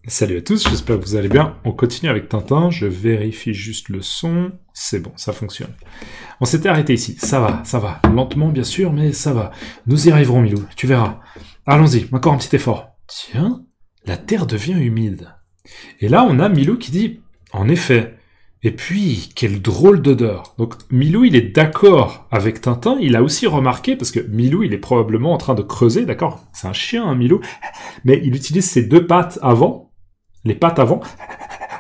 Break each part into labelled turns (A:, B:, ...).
A: Salut à tous, j'espère que vous allez bien. On continue avec Tintin, je vérifie juste le son. C'est bon, ça fonctionne. On s'était arrêté ici, ça va. Lentement bien sûr, mais ça va. Nous y arriverons, Milou, tu verras. Allons-y, encore un petit effort. Tiens, la terre devient humide. Et là, on a Milou qui dit, en effet, et puis, quelle drôle d'odeur. Donc, Milou, il est d'accord avec Tintin, il a aussi remarqué, parce que Milou, il est probablement en train de creuser, d'accord? C'est un chien, hein, Milou, mais il utilise ses deux pattes avant, les pattes avant,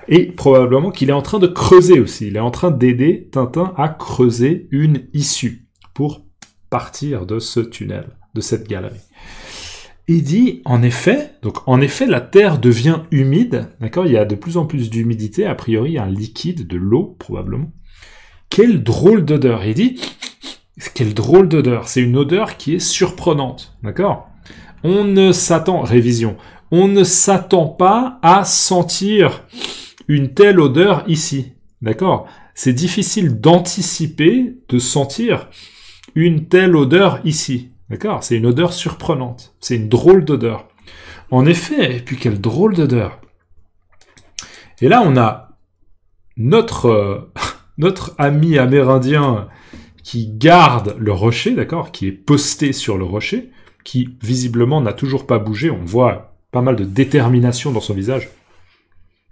A: et probablement qu'il est en train de creuser aussi. Il est en train d'aider Tintin à creuser une issue pour partir de ce tunnel, de cette galerie. Il dit, en effet, la terre devient humide, d'accord? Il y a de plus en plus d'humidité, a priori, un liquide, de l'eau, probablement. Quelle drôle d'odeur! Il dit, quelle drôle d'odeur! C'est une odeur qui est surprenante, d'accord? On ne s'attend pas à sentir une telle odeur ici, d'accord? C'est difficile d'anticiper, de sentir une telle odeur ici. D'accord? C'est une odeur surprenante. C'est une drôle d'odeur. En effet, et puis quelle drôle d'odeur. Et là, on a notre ami amérindien qui garde le rocher, d'accord? Qui est posté sur le rocher, qui visiblement n'a toujours pas bougé. On voit pas mal de détermination dans son visage.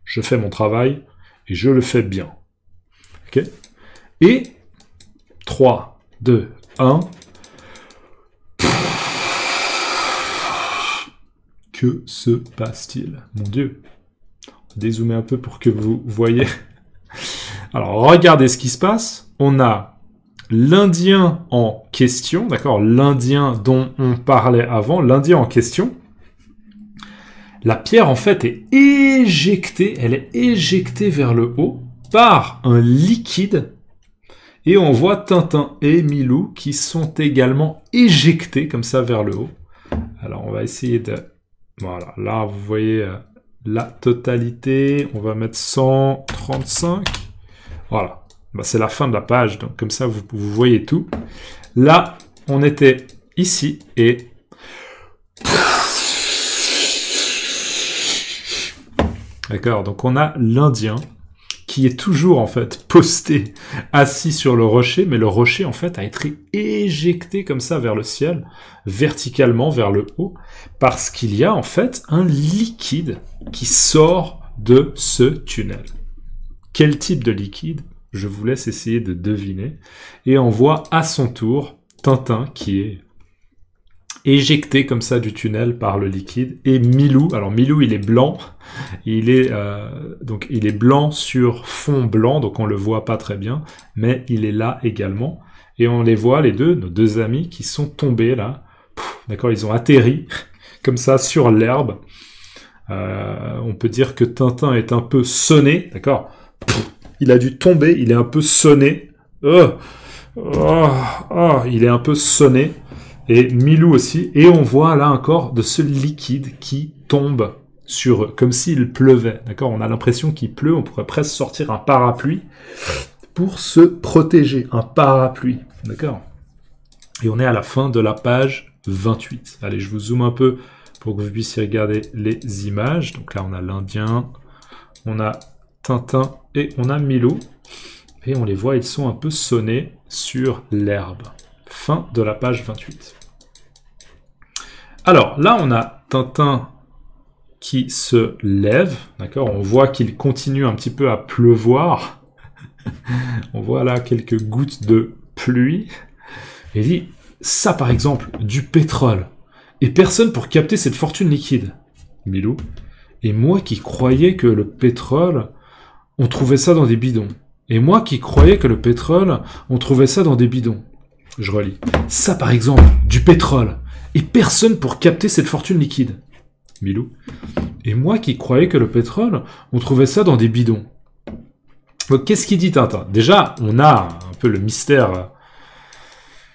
A: Je fais mon travail et je le fais bien. Ok? Et 3, 2, 1... Que se passe-t-il? Mon Dieu. Dézoomer un peu pour que vous voyez. Alors, regardez ce qui se passe. On a l'Indien en question, d'accord? L'Indien dont on parlait avant, l'Indien en question. La pierre, en fait, est éjectée. Elle est éjectée vers le haut par un liquide. Et on voit Tintin et Milou qui sont également éjectés comme ça vers le haut. Alors, on va essayer de... Voilà, là, vous voyez la totalité. On va mettre 135. Voilà. Bah, c'est la fin de la page, donc comme ça, vous voyez tout. Là, on était ici et... D'accord, donc on a l'Indien qui est toujours, en fait, posté, assis sur le rocher, mais le rocher, en fait, a été éjecté comme ça vers le ciel, verticalement vers le haut, parce qu'il y a, en fait, un liquide qui sort de ce tunnel. Quel type de liquide? Je vous laisse essayer de deviner. Et on voit à son tour Tintin qui est éjecté comme ça du tunnel par le liquide, et Milou, alors Milou il est blanc, il est blanc sur fond blanc, donc on le voit pas très bien, mais il est là également, et on les voit les deux, nos deux amis qui sont tombés là, d'accord, ils ont atterri comme ça sur l'herbe. On peut dire que Tintin est un peu sonné, d'accord, il a dû tomber, il est un peu sonné, il est un peu sonné. Et Milou aussi, et on voit là encore de ce liquide qui tombe sur eux, comme s'il pleuvait, d'accord? On a l'impression qu'il pleut, on pourrait presque sortir un parapluie pour se protéger, un parapluie, d'accord? Et on est à la fin de la page 28. Allez, je vous zoome un peu pour que vous puissiez regarder les images. Donc là, on a l'Indien, on a Tintin et on a Milou. Et on les voit, ils sont un peu sonnés sur l'herbe. Fin de la page 28. Alors, là, on a Tintin qui se lève, d'accord? On voit qu'il continue un petit peu à pleuvoir. On voit là quelques gouttes de pluie. Et il dit, ça par exemple, du pétrole. Et personne pour capter cette fortune liquide. Milou. Et moi qui croyais que le pétrole, on trouvait ça dans des bidons. Et moi qui croyais que le pétrole, on trouvait ça dans des bidons. Je relis. Ça, par exemple, du pétrole. Et personne pour capter cette fortune liquide. Milou. Et moi qui croyais que le pétrole, on trouvait ça dans des bidons. Donc, qu'est-ce qu'il dit, Tintin? Déjà, on a un peu le mystère.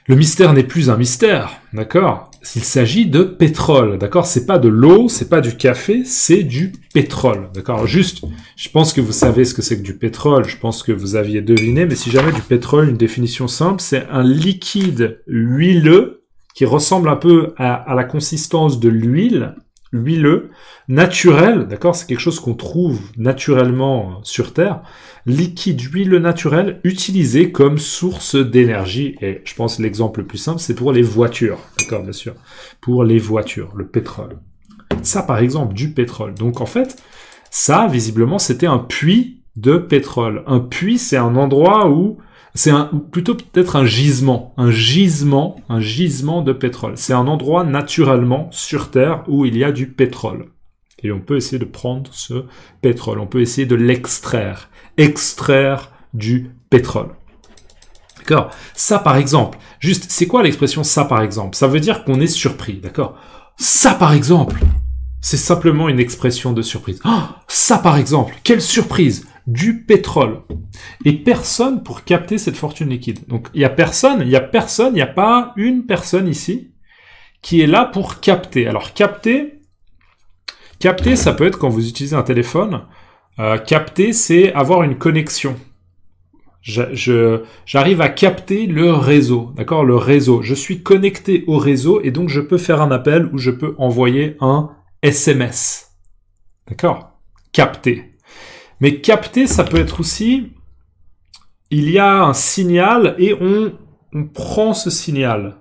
A: Le mystère n'est plus un mystère, d'accord? Il s'agit de pétrole, d'accord? C'est pas de l'eau, c'est pas du café, c'est du pétrole, d'accord? Juste, je pense que vous savez ce que c'est que du pétrole, je pense que vous aviez deviné, mais si jamais du pétrole, une définition simple, c'est un liquide huileux qui ressemble un peu à la consistance de l'huile, huileux, naturel, d'accord? C'est quelque chose qu'on trouve naturellement sur Terre. Liquide huileux naturel utilisé comme source d'énergie. Et je pense que l'exemple le plus simple, c'est pour les voitures, d'accord, bien sûr. Pour les voitures, le pétrole. Ça, par exemple, du pétrole. Donc, en fait, ça, visiblement, c'était un puits de pétrole. Un puits, c'est un endroit où c'est plutôt peut-être un gisement de pétrole. C'est un endroit naturellement sur Terre où il y a du pétrole. Et on peut essayer de prendre ce pétrole. On peut essayer de l'extraire. Extraire du pétrole. D'accord? Ça, par exemple. Juste, c'est quoi l'expression ça, par exemple? Ça veut dire qu'on est surpris. D'accord? Ça, par exemple. C'est simplement une expression de surprise. Oh, ça, par exemple. Quelle surprise! Du pétrole. Et personne pour capter cette fortune liquide. Donc, il y a pas une personne ici qui est là pour capter. Alors, capter, ça peut être quand vous utilisez un téléphone. Capter, c'est avoir une connexion. J'arrive à capter le réseau. D'accord? Le réseau. Je suis connecté au réseau et donc je peux faire un appel ou je peux envoyer un SMS. D'accord? Capter. Mais capter, ça peut être aussi, il y a un signal et on prend ce signal.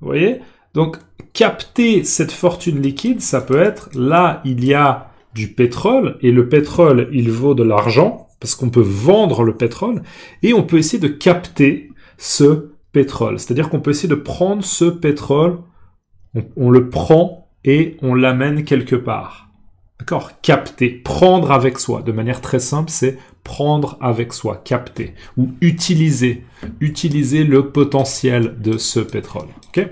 A: Vous voyez? Donc, capter cette fortune liquide, ça peut être, là, il y a du pétrole, et le pétrole, il vaut de l'argent, parce qu'on peut vendre le pétrole, et on peut essayer de capter ce pétrole. C'est-à-dire qu'on peut essayer de prendre ce pétrole, on le prend et on l'amène quelque part. D'accord? Capter, prendre avec soi. De manière très simple, c'est prendre avec soi, capter. Ou utiliser le potentiel de ce pétrole. Ok?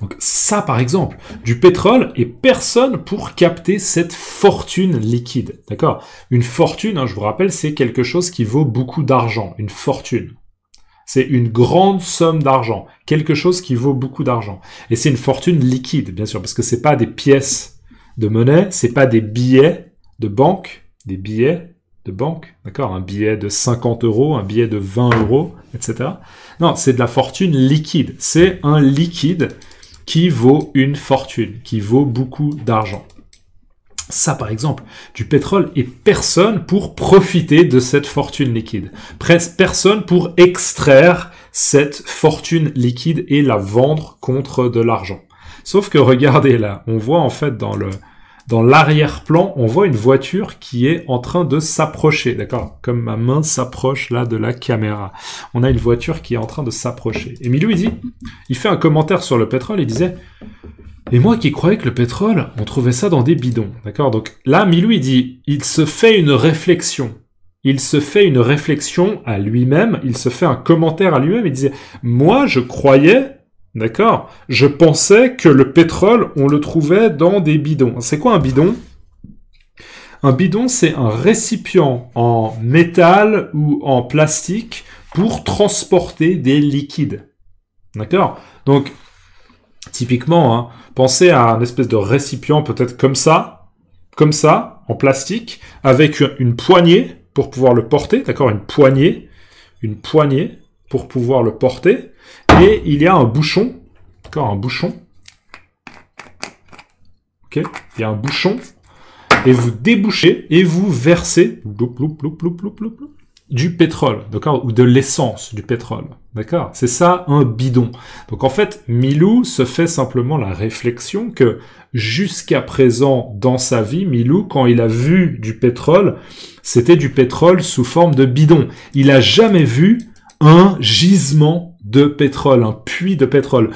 A: Donc ça, par exemple, du pétrole et personne pour capter cette fortune liquide. D'accord? Une fortune, hein, je vous rappelle, c'est quelque chose qui vaut beaucoup d'argent. Une fortune. C'est une grande somme d'argent. Quelque chose qui vaut beaucoup d'argent. Et c'est une fortune liquide, bien sûr, parce que c'est pas des pièces de monnaie, c'est pas des billets de banque, des billets de banque, d'accord, un billet de 50 €, un billet de 20 €, etc. Non, c'est de la fortune liquide. C'est un liquide qui vaut une fortune, qui vaut beaucoup d'argent. Ça, par exemple, du pétrole et personne pour profiter de cette fortune liquide. Personne pour extraire cette fortune liquide et la vendre contre de l'argent. Sauf que regardez là, on voit en fait dans l'arrière-plan, on voit une voiture qui est en train de s'approcher, d'accord? Comme ma main s'approche là de la caméra. On a une voiture qui est en train de s'approcher. Et Milou, il fait un commentaire sur le pétrole, il disait « Et moi qui croyais que le pétrole, on trouvait ça dans des bidons. » D'accord? Donc là, Milou, il se fait une réflexion. Il se fait une réflexion à lui-même, il se fait un commentaire à lui-même, il disait « Moi, je croyais... » D'accord? Je pensais que le pétrole, on le trouvait dans des bidons. C'est quoi un bidon? Un bidon, c'est un récipient en métal ou en plastique pour transporter des liquides. D'accord? Donc, typiquement, hein, pensez à un espèce de récipient peut-être comme ça, en plastique, avec une poignée pour pouvoir le porter. D'accord? Une poignée pour pouvoir le porter. Et il y a un bouchon, d'accord, un bouchon. Ok, il y a un bouchon, et vous débouchez et vous versez du pétrole, d'accord, ou de l'essence du pétrole, d'accord. C'est ça un bidon. Donc en fait, Milou se fait simplement la réflexion que jusqu'à présent dans sa vie, Milou, quand il a vu du pétrole, c'était du pétrole sous forme de bidon. Il a jamais vu un gisement de pétrole, un puits de pétrole.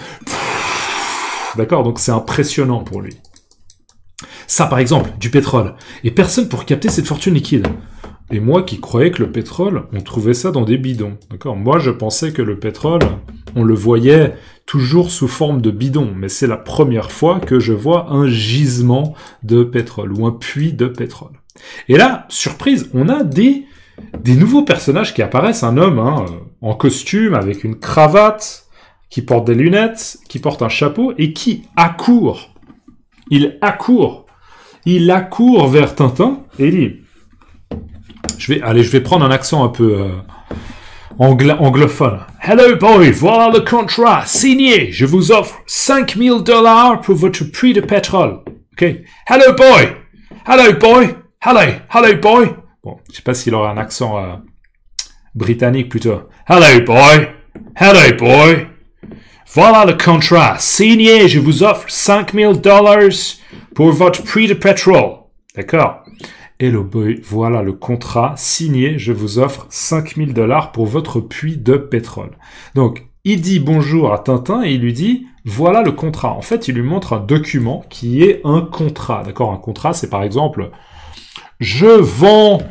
A: D'accord? Donc c'est impressionnant pour lui. Ça, par exemple, du pétrole. Et personne pour capter cette fortune liquide. Et moi qui croyais que le pétrole, on trouvait ça dans des bidons. D'accord? Moi, je pensais que le pétrole, on le voyait toujours sous forme de bidon. Mais c'est la première fois que je vois un gisement de pétrole ou un puits de pétrole. Et là, surprise, on a des nouveaux personnages qui apparaissent, un homme en costume, avec une cravate, qui porte des lunettes, qui porte un chapeau, et qui accourt. Il accourt vers Tintin, et il dit... Je vais prendre un accent anglophone. Hello boy, voilà le contrat, signé, je vous offre $5,000 pour votre prix de pétrole. Ok? Hello boy, hello boy. Bon, je sais pas s'il aura un accent britannique plutôt. Hello boy. Voilà le contrat, signé, je vous offre $5,000 pour votre prix de pétrole. D'accord? Hello boy, voilà le contrat signé, je vous offre $5,000 pour votre puits de pétrole. Donc, il dit bonjour à Tintin et il lui dit, voilà le contrat. En fait, il lui montre un document qui est un contrat. D'accord? Un contrat, c'est par exemple, je vends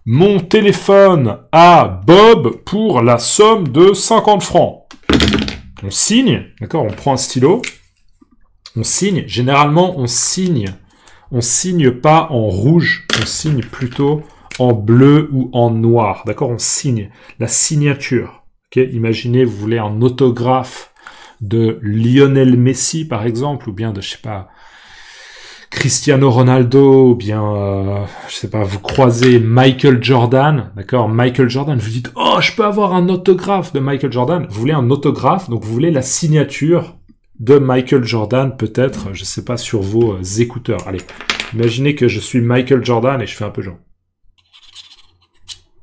A: mon téléphone à Bob pour la somme de 50 francs. On signe, d'accord? On prend un stylo, on signe. Généralement, on signe pas en rouge, on signe plutôt en bleu ou en noir, d'accord? On signe la signature, ok? Imaginez, vous voulez un autographe de Lionel Messi, par exemple, ou bien de, je sais pas, Cristiano Ronaldo, ou bien, je sais pas, vous croisez Michael Jordan, d'accord? Michael Jordan, vous dites, oh, je peux avoir un autographe de Michael Jordan. Vous voulez un autographe, donc vous voulez la signature de Michael Jordan, peut-être, je sais pas, sur vos écouteurs. Allez, imaginez que je suis Michael Jordan et je fais un peu genre.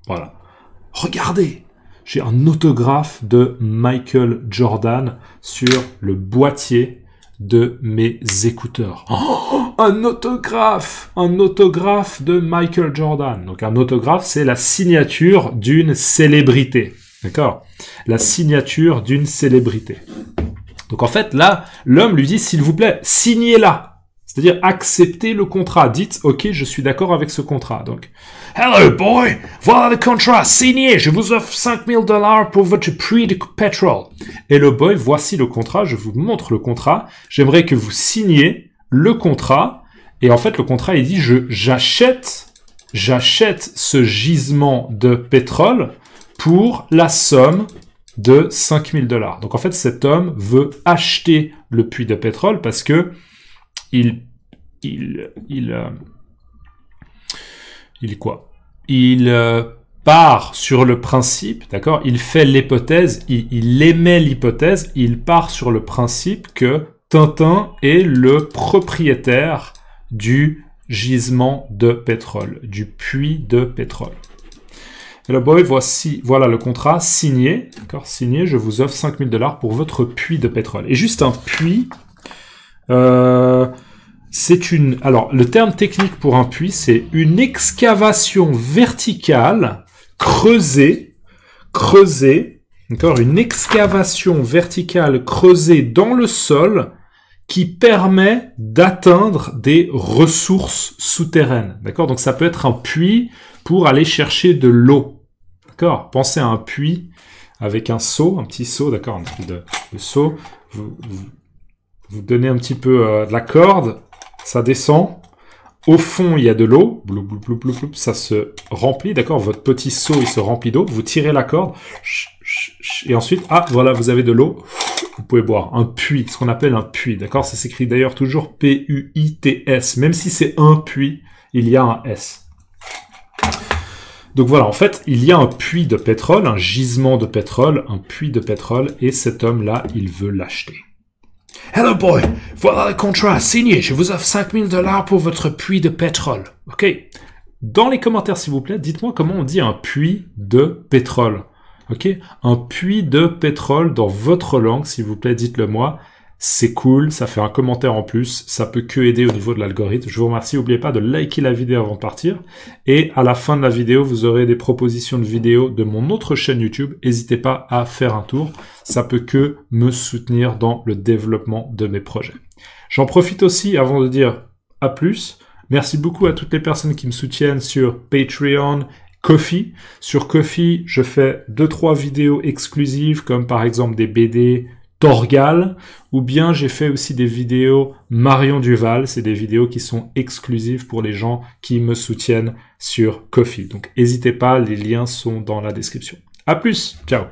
A: Voilà. Regardez, j'ai un autographe de Michael Jordan sur le boîtier de mes écouteurs. Oh, un autographe de Michael Jordan. Donc un autographe, c'est la signature d'une célébrité. D'accord? La signature d'une célébrité. Donc en fait, là, l'homme lui dit, s'il vous plaît, signez-la. C'est-à-dire, acceptez le contrat. Dites, ok, je suis d'accord avec ce contrat. Donc, hello boy, voilà le contrat, signé, je vous offre $5,000 pour votre prix de pétrole. Hello boy, voici le contrat, je vous montre le contrat. J'aimerais que vous signiez le contrat. Et en fait, le contrat, il dit, j'achète ce gisement de pétrole pour la somme de $5,000. Donc en fait, cet homme veut acheter le puits de pétrole parce que il part sur le principe, d'accord? Il fait l'hypothèse, il émet l'hypothèse, il part sur le principe que Tintin est le propriétaire du gisement de pétrole, du puits de pétrole. Hello boy, voilà le contrat signé, d'accord? Signé, je vous offre $5,000 pour votre puits de pétrole. Et juste un puits, alors, le terme technique pour un puits, c'est une excavation verticale creusée, d'accord? Une excavation verticale creusée dans le sol qui permet d'atteindre des ressources souterraines, d'accord? Donc, ça peut être un puits pour aller chercher de l'eau, d'accord? Pensez à un puits avec un seau, un petit seau, d'accord? Un petit de seau, vous donnez un petit peu de la corde, ça descend. Au fond, il y a de l'eau. Bloup, bloup, bloup, bloup, bloup, ça se remplit, d'accord? Votre petit seau, il se remplit d'eau. Vous tirez la corde. Et ensuite, voilà, vous avez de l'eau. Vous pouvez boire. Un puits, ce qu'on appelle un puits, d'accord? Ça s'écrit d'ailleurs toujours P-U-I-T-S. Même si c'est un puits, il y a un S. Donc voilà, en fait, il y a un puits de pétrole, un gisement de pétrole, un puits de pétrole, et cet homme-là, il veut l'acheter. Hello boy, voilà le contrat signé, je vous offre $5,000 pour votre puits de pétrole. Ok? Dans les commentaires, s'il vous plaît, dites-moi comment on dit un puits de pétrole. Ok? Un puits de pétrole dans votre langue, s'il vous plaît, dites-le moi. C'est cool, ça fait un commentaire en plus, ça peut que aider au niveau de l'algorithme. Je vous remercie, n'oubliez pas de liker la vidéo avant de partir. Et à la fin de la vidéo, vous aurez des propositions de vidéos de mon autre chaîne YouTube. N'hésitez pas à faire un tour, ça peut que me soutenir dans le développement de mes projets. J'en profite aussi avant de dire à plus. Merci beaucoup à toutes les personnes qui me soutiennent sur Patreon, Ko-fi. Sur Ko-fi, je fais 2-3 vidéos exclusives comme par exemple des BD, Torgal, ou bien j'ai fait aussi des vidéos Marion Duval, c'est des vidéos qui sont exclusives pour les gens qui me soutiennent sur Ko-fi. Donc n'hésitez pas, les liens sont dans la description. À plus, ciao.